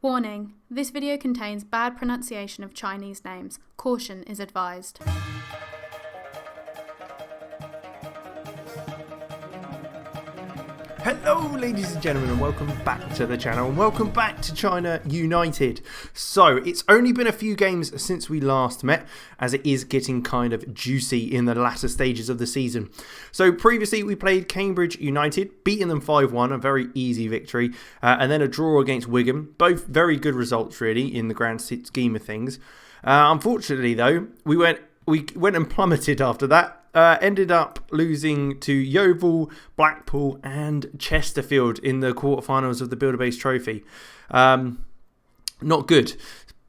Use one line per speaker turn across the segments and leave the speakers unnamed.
Warning, this video contains bad pronunciation of Chinese names. Caution is advised.
Hello ladies and gentlemen, and welcome back to the channel, and welcome back to China United. So it's only been a few games since we last met, as it is getting kind of juicy in the latter stages of the season. So previously we played Cambridge United, beating them 5-1, a very easy victory, and then a draw against Wigan. Both very good results really in the grand scheme of things. Unfortunately though, we went and plummeted after that. Ended up losing to Yeovil, Blackpool and Chesterfield in the quarterfinals of the Builder-Based Trophy. Not good.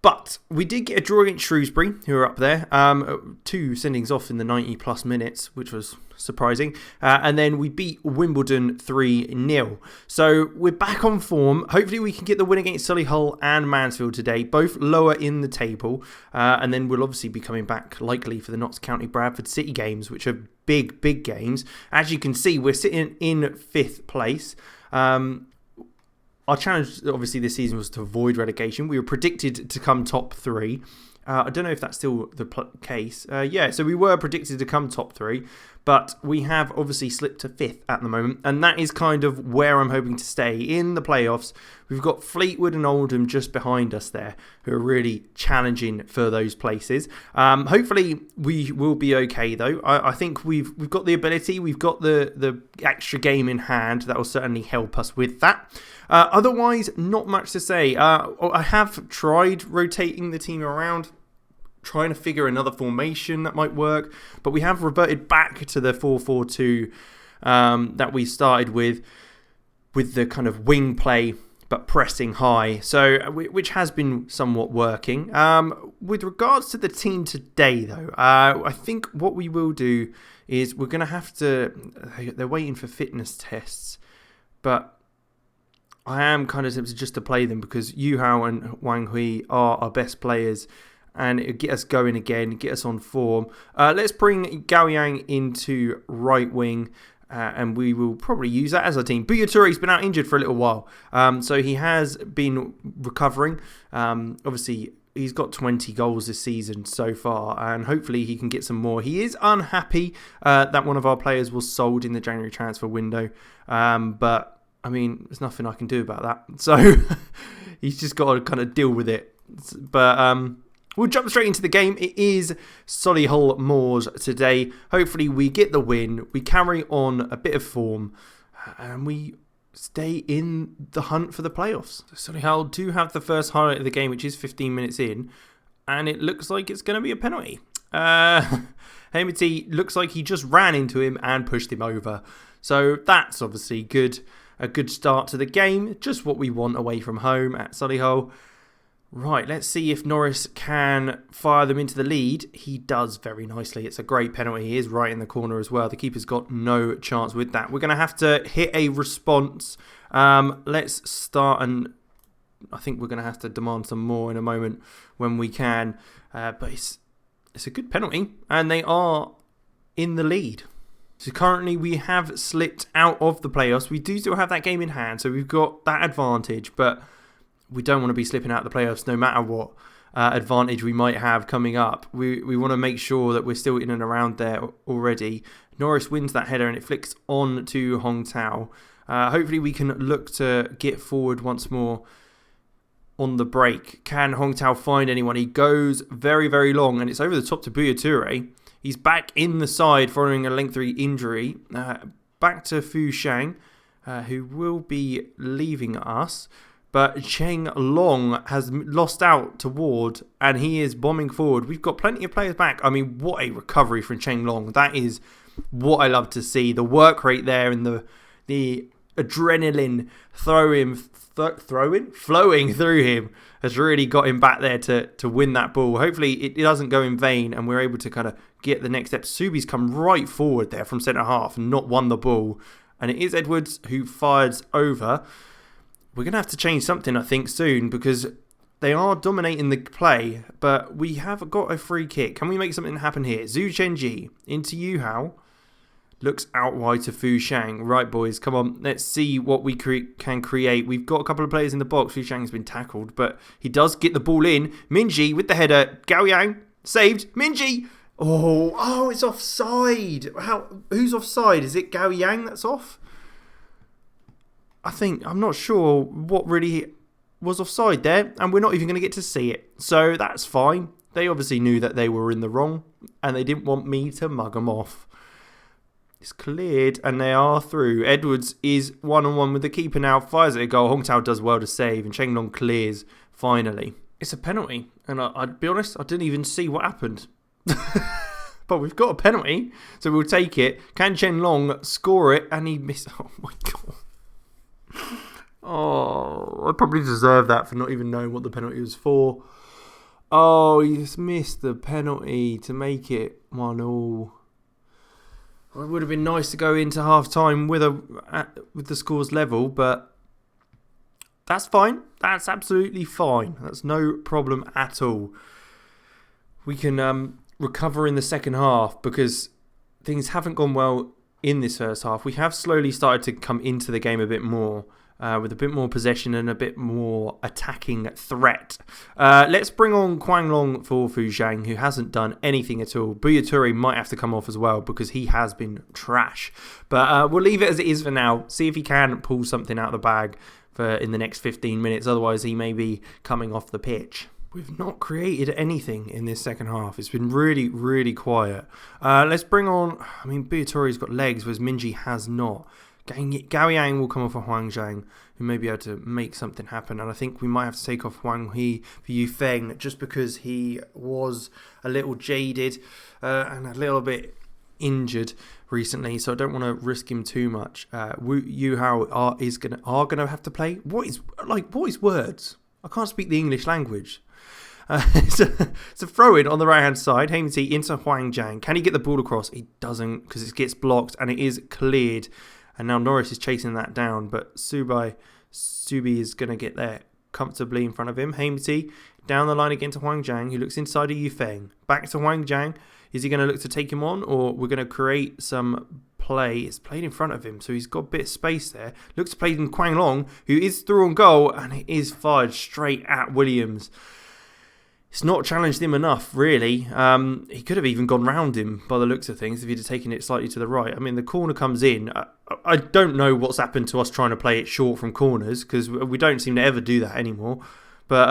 But we did get a draw against Shrewsbury, who are up there. 2 sendings off in the 90 plus minutes, which was surprising. And then we beat Wimbledon 3-0. So we're back on form. Hopefully we can get the win against Solihull and Mansfield today, both lower in the table. And then we'll obviously be coming back likely for the Notts County Bradford City games, which are big games. As you can see, we're sitting in 5th place. Our challenge, obviously, this season was to avoid relegation. We were predicted to come top 3. I don't know if that's still the case. Yeah, so we were predicted to come top 3, but we have obviously slipped to 5th at the moment, and that is kind of where I'm hoping to stay in the playoffs. We've got Fleetwood and Oldham just behind us there, who are really challenging for those places. Hopefully, we will be okay though. I think we've got the ability, we've got the extra game in hand that will certainly help us with that. Otherwise, not much to say. I have tried rotating the team around, trying to figure another formation that might work, but we have reverted back to the 4-4-2 that we started with the kind of wing play but pressing high, so which has been somewhat working. With regards to the team today though, I think what we will do is we're going to have to, they're waiting for fitness tests, but I am kind of tempted just to play them because Yu Hao and Wang Hui are our best players, and it'll get us going again, get us on form. Let's bring Gao Yang into right wing, and we will probably use that as our team. Buya Touré's been out injured for a little while, so he has been recovering. Obviously, he's got 20 goals this season so far, and hopefully he can get some more. He is unhappy that one of our players was sold in the January transfer window, but I mean, there's nothing I can do about that. So he's just got to kind of deal with it. But we'll jump straight into the game. It is Solihull Moors today. Hopefully we get the win. We carry on a bit of form. And we stay in the hunt for the playoffs. Solihull do have the first highlight of the game, which is 15 minutes in. And it looks like it's going to be a penalty. Hemeti looks like he just ran into him and pushed him over. So that's obviously good. A good start to the game, just what we want away from home at Solihull. Right, let's see if Norris can fire them into the lead. He does very nicely. It's a great penalty. He is right in the corner as well. The keeper's got no chance with that. We're going to have to hit a response. Let's start, and I think we're going to have to demand some more in a moment when we can. But it's a good penalty, and they are in the lead. So currently we have slipped out of the playoffs. We do still have that game in hand, so we've got that advantage, but we don't want to be slipping out of the playoffs no matter what advantage we might have coming up. We want to make sure that we're still in and around there already. Norris wins that header and it flicks on to Hong Tao. Hopefully we can look to get forward once more on the break. Can Hong Tao find anyone? He goes very long, and it's over the top to Buya Touré. He's back in the side following a lengthy injury. Back to Fu Shang, who will be leaving us. But Cheng Long has lost out to Ward, and he is bombing forward. We've got plenty of players back. I mean, what a recovery from Cheng Long. That is what I love to see. The work rate there and the adrenaline flowing through him has really got him back there to win that ball. Hopefully it doesn't go in vain and we're able to kind of get the next step. Subi's come right forward there from centre half and not won the ball. And it is Edwards who fires over. We're going to have to change something, I think, soon, because they are dominating the play, but we have got a free kick. Can we make something happen here? Zhu Chenji into Yu Hao. Looks out wide to Fu Shang. Right, boys, come on. Let's see what we can create. We've got a couple of players in the box. Fu Shang's been tackled, but he does get the ball in. Minji with the header. Gao Yang saved. Minji. Oh, it's offside. Who's offside? Is it Gao Yang that's off? I'm not sure what really was offside there, and we're not even going to get to see it. So that's fine. They obviously knew that they were in the wrong, and they didn't want me to mug them off. It's cleared, and they are through. Edwards is one-on-one with the keeper now. Fires at a goal. Hong Tao does well to save, and Cheng Long clears, finally. It's a penalty, and I'd be honest, I didn't even see what happened. But we've got a penalty, so we'll take it. Can Chen Long score it? And he missed. Oh, my God. Oh, I probably deserve that for not even knowing what the penalty was for. Oh, he's missed the penalty to make it 1-1. Well, it would have been nice to go into half-time with the scores level, but that's fine. That's absolutely fine. That's no problem at all. We can recover in the second half because things haven't gone well in this first half. We have slowly started to come into the game a bit more with a bit more possession and a bit more attacking threat. Let's bring on Quang Long for Fu Zhang, who hasn't done anything at all. Buya Toure might have to come off as well because he has been trash. But we'll leave it as it is for now. See if he can pull something out of the bag in the next 15 minutes. Otherwise, he may be coming off the pitch. We've not created anything in this second half. It's been really, really quiet. Let's bring on... Buya Toure's got legs, whereas Minji has not. Gao Yang will come off for Huang Zhang, who may be able to make something happen. And I think we might have to take off Huang He for Yu Feng, just because he was a little jaded and a little bit injured recently. So I don't want to risk him too much. Yu Hao are gonna have to play. What is words? I can't speak the English language. It's a throw-in on the right-hand side. Haimity into Huang Zhang. Can he get the ball across? He doesn't, because it gets blocked and it is cleared. And now Norris is chasing that down, but Subi is going to get there comfortably in front of him. Haimity down the line again to Huang Zhang, who looks inside of Yu Feng. Back to Huang Zhang. Is he going to look to take him on, or we're going to create some play? It's played in front of him, so he's got a bit of space there. Looks to play in Quang Long, who is through on goal, and it is fired straight at Williams. It's not challenged him enough, really. He could have even gone round him by the looks of things if he'd have taken it slightly to the right. The corner comes in. I don't know what's happened to us trying to play it short from corners because we don't seem to ever do that anymore. But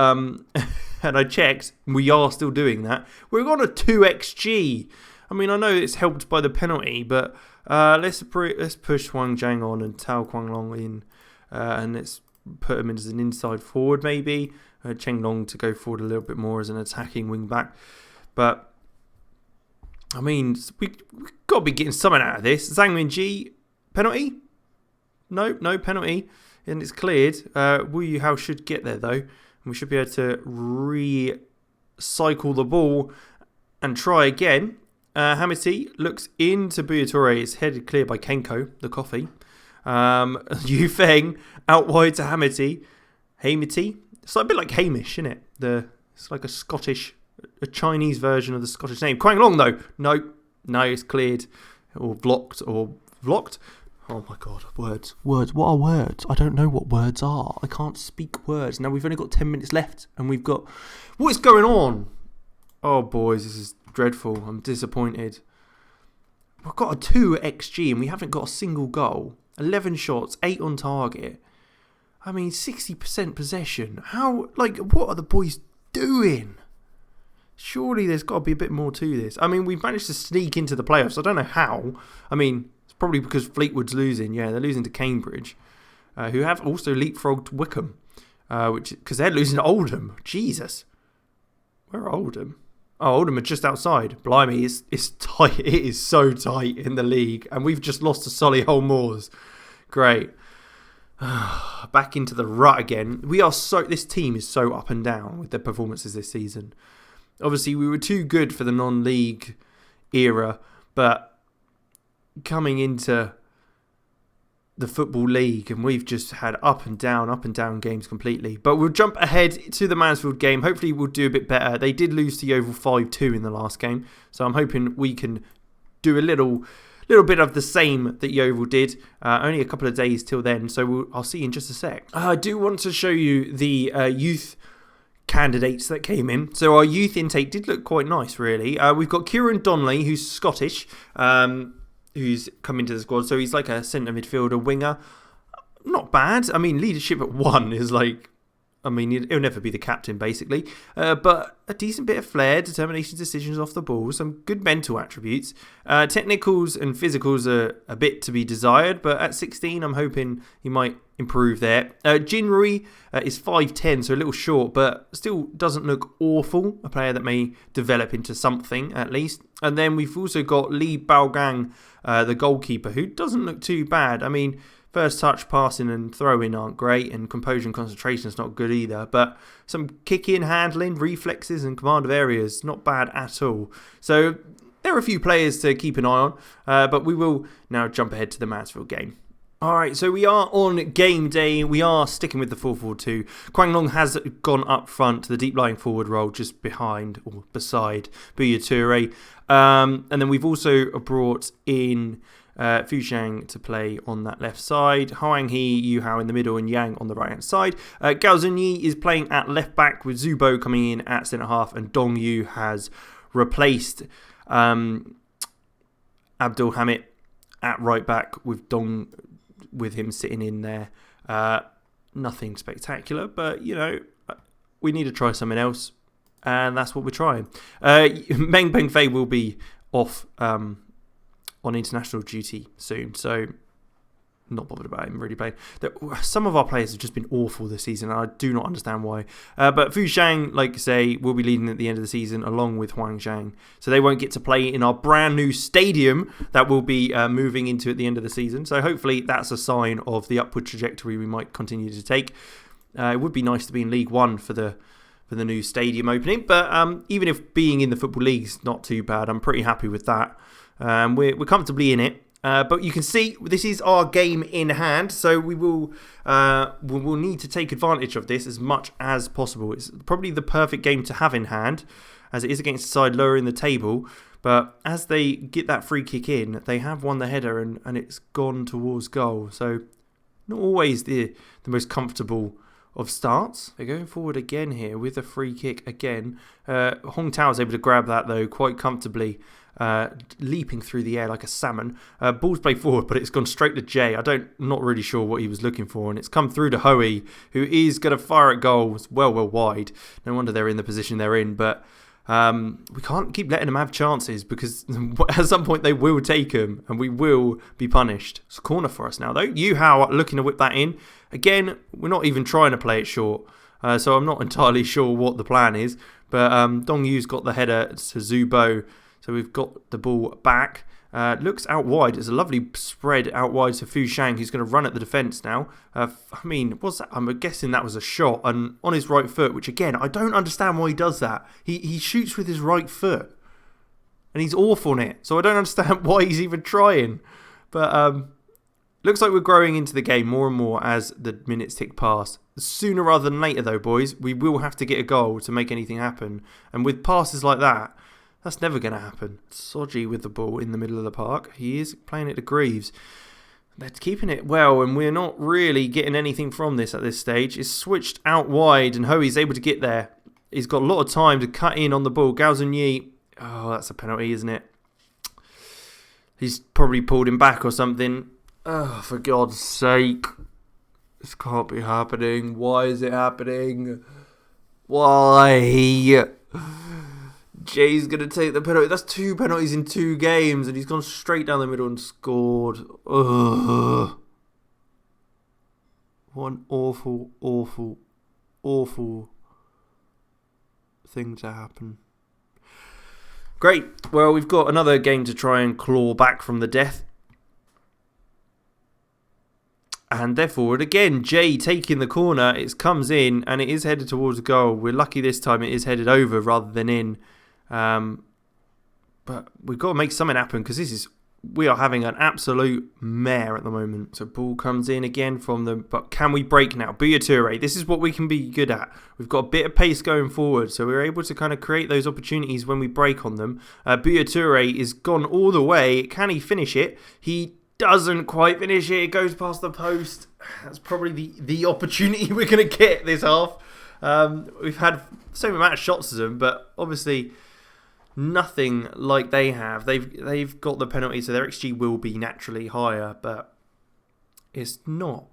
and I checked, we are still doing that. We're on a 2xG. I know it's helped by the penalty, but let's push Huang Zhang on and Tao Quang Long in, and let's put him in as an inside forward maybe. Cheng Long to go forward a little bit more as an attacking wing back. But, we've got to be getting something out of this. Zhang Minji, penalty? No penalty. And it's cleared. Wu Yuhao should get there, though. And we should be able to recycle the ball and try again. Hamity looks into Buya Toure. It's headed clear by Kenko, the coffee. Yu Feng out wide to Hamity. Hamity. It's like a bit like Hamish, isn't it? It's like a Chinese version of the Scottish name. Quang Long, though. No, it's cleared. Or blocked. Oh my God, words. What are words? I don't know what words are. I can't speak words. Now we've only got 10 minutes left and we've got... What is going on? Oh, boys, this is dreadful. I'm disappointed. We've got a 2xG and we haven't got a single goal. 11 shots, 8 on target. 60% possession. What are the boys doing? Surely there's got to be a bit more to this. We've managed to sneak into the playoffs. I don't know how. It's probably because Fleetwood's losing. Yeah, they're losing to Cambridge, who have also leapfrogged Wickham, because they're losing to Oldham. Jesus. Where are Oldham? Oh, Oldham are just outside. Blimey, it's tight. It is so tight in the league. And we've just lost to Solihull Moors. Great. Back into the rut again. This team is so up and down with their performances this season. Obviously, we were too good for the non-league era, but coming into the Football League, and we've just had up and down games completely. But we'll jump ahead to the Mansfield game. Hopefully, we'll do a bit better. They did lose to Yeovil 5-2 in the last game, so I'm hoping we can do a little little bit of the same that Yeovil did. Only a couple of days till then, so I'll see you in just a sec. I do want to show you the youth candidates that came in. So our youth intake did look quite nice, really. We've got Kieran Donnelly, who's Scottish, who's come into the squad. So he's like a centre midfielder, winger. Not bad. I mean, leadership at 1 is like... I mean, he'll never be the captain, basically. But a decent bit of flair, determination, decisions off the ball, some good mental attributes. Technicals and physicals are a bit to be desired, but at 16, I'm hoping he might improve there. Jinrui is 5'10", so a little short, but still doesn't look awful. A player that may develop into something, at least. And then we've also got Lee Baogang, the goalkeeper, who doesn't look too bad. I mean... First touch, passing and throwing aren't great, and composure and concentration is not good either. But some kicking, handling, reflexes and command of areas, not bad at all. So there are a few players to keep an eye on, but we will now jump ahead to the Mansfield game. Alright, so we are on game day. We are sticking with the 4-4-2. Kwang Long has gone up front to the deep lying forward role just behind or beside Buya Toure. And then we've also brought in... Fu Shang to play on that left side, Hoang He, Yu Hao in the middle, and Yang on the right hand side. Gao Zunyi is playing at left back with Zubo coming in at centre half, and Dong Yu has replaced Abdul Hamid at right back with him sitting in there. Nothing spectacular, but you know, we need to try something else, and that's what we're trying. Meng Peng Fei will be off on international duty soon, so not bothered about him really playing. Some of our players have just been awful this season, and I do not understand why. But Fu Shang, like I say, will be leading at the end of the season along with Huang Zhang, so they won't get to play in our brand new stadium that we'll be moving into at the end of the season. So hopefully that's a sign of the upward trajectory we might continue to take. It would be nice to be in League One for the new stadium opening, but even if being in the Football League's not too bad, I'm pretty happy with that. We're comfortably in it, but you can see this is our game in hand, so we will need to take advantage of this as much as possible. It's probably the perfect game to have in hand, as it is against a side lower in the table, but as they get that free kick in, they have won the header and it's gone towards goal, so not always the most comfortable of starts. They're going forward again here with a free kick again. Hong Tao is able to grab that though quite comfortably, leaping through the air like a salmon. Ball's played forward, but it's gone straight to Jay. Not really sure what he was looking for, and it's come through to Hoey, who is going to fire at goals well wide. No wonder they're in the position they're in, but we can't keep letting them have chances, because at some point they will take them and we will be punished. It's a corner for us now though. Yu Hao looking to whip that in. Again, we're not even trying to play it short, so I'm not entirely sure what the plan is, but Dong Yu's got the header to Zubo. So we've got the ball back. Looks out wide. It's a lovely spread out wide to Fu Shang, who's going to run at the defence now. I mean, what's that? I'm guessing that was a shot and on his right foot, which again, I don't understand why he does that. He shoots with his right foot and he's awful on it. So I don't understand why he's even trying. But looks like we're growing into the game more and more as the minutes tick past. Sooner rather than later though, boys, we will have to get a goal to make anything happen. And with passes like that, that's never going to happen. Soji with the ball in the middle of the park. He is playing it to Greaves. They're keeping it well, and we're not really getting anything from this at this stage. It's switched out wide, and Hoey's able to get there. He's got a lot of time to cut in on the ball. Gao Zunyi. Oh, that's a penalty, isn't it? He's probably pulled him back or something. Oh, for God's sake. This can't be happening. Why is it happening? Why? Jay's going to take the penalty. That's 2 penalties in 2 games, and he's gone straight down the middle and scored. Ugh. What an awful, awful, awful thing to happen. Great. Well, we've got another game to try and claw back from the death. And they're forward again. Jay taking the corner. It comes in, and it is headed towards the goal. We're lucky this time it is headed over rather than in. But we've got to make something happen, because this is we are having an absolute mare at the moment. So ball comes in again from them, but can we break now? Buya Toure, this is what we can be good at. We've got a bit of pace going forward, so we're able to kind of create those opportunities when we break on them. Buya Toure is gone all the way. Can he finish it? He doesn't quite finish it. It goes past the post. That's probably the opportunity we're going to get this half. We've had the same amount of shots as them, but obviously nothing like they have. They've got the penalty, so their XG will be naturally higher, but it's not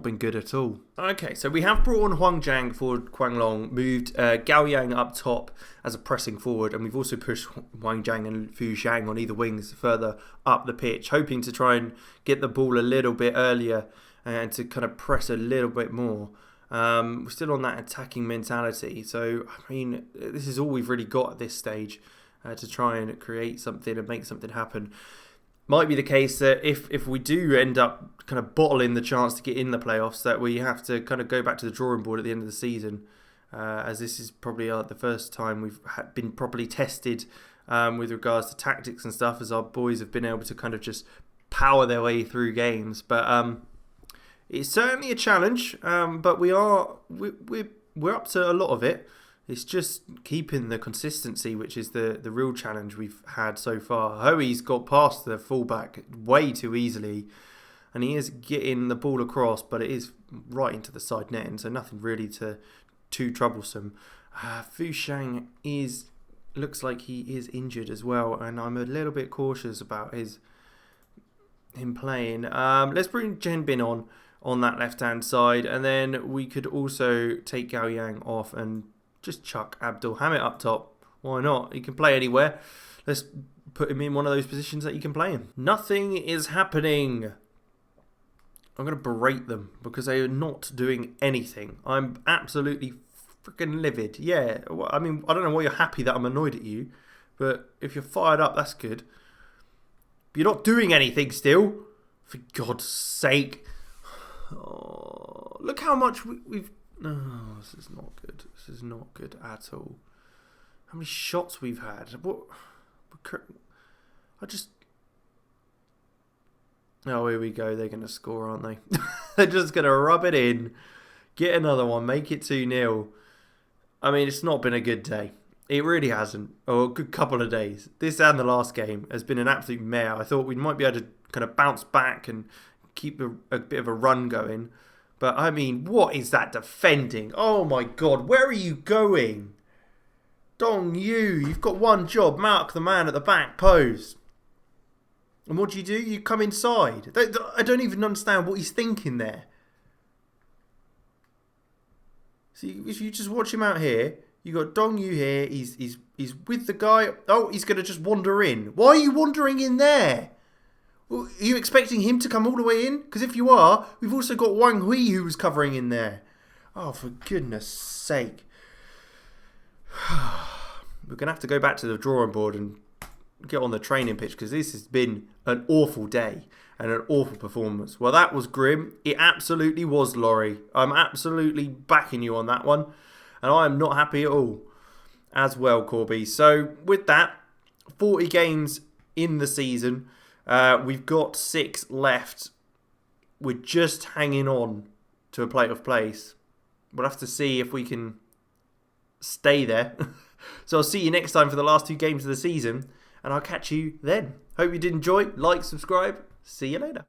been good at all. Okay, so we have brought on Huang Jiang for Quang Long, moved Gao Yang up top as a pressing forward, and we've also pushed Huang Jiang and Fu Xiang on either wings further up the pitch, hoping to try and get the ball a little bit earlier and to kind of press a little bit more. We're still on that attacking mentality, so I mean, this is all we've really got at this stage to try and create something and make something happen. Might be the case that if we do end up kind of bottling the chance to get in the playoffs, that we have to kind of go back to the drawing board at the end of the season, as this is probably the first time we've been properly tested with regards to tactics and stuff, as our boys have been able to kind of just power their way through games. But it's certainly a challenge, but we're up to a lot of it. It's just keeping the consistency, which is the real challenge we've had so far. Hoey's got past the fullback way too easily, and he is getting the ball across, but it is right into the side net, so nothing really too troublesome. Fu Xiang looks like he is injured as well, and I'm a little bit cautious about him playing. Let's bring Jen Bin on that left-hand side, and then we could also take Gao Yang off and just chuck Abdul Hamid up top. Why not? He can play anywhere. Let's put him in one of those positions that he can play in. Nothing is happening. I'm going to berate them because they are not doing anything. I'm absolutely freaking livid. Yeah, I mean, I don't know why you're happy that I'm annoyed at you, but if you're fired up, that's good. But you're not doing anything still. For God's sake. Oh, look how much we've... No, this is not good. This is not good at all. How many shots we've had? Oh, here we go. They're going to score, aren't they? They're just going to rub it in. Get another one. Make it 2-0. I mean, it's not been a good day. It really hasn't. Or a good couple of days. This and the last game has been an absolute mare. I thought we might be able to kind of bounce back and keep a bit of a run going. But, I mean, what is that defending? Oh, my God. Where are you going? Dong Yu, you've got one job. Mark the man at the back post. And what do? You come inside. I don't even understand what he's thinking there. See, if you just watch him out here, you got Dong Yu here. He's with the guy. Oh, he's going to just wander in. Why are you wandering in there? Are you expecting him to come all the way in? Because if you are, we've also got Wang Hui who was covering in there. Oh, for goodness sake. We're going to have to go back to the drawing board and get on the training pitch, because this has been an awful day and an awful performance. Well, that was grim. It absolutely was, Laurie. I'm absolutely backing you on that one. And I am not happy at all as well, Corby. So with that, 40 games in the season. We've got 6 left. We're just hanging on to a playoff place. We'll have to see if we can stay there. So I'll see you next time for the last 2 games of the season, and I'll catch you then. Hope you did enjoy. Like, subscribe. See you later.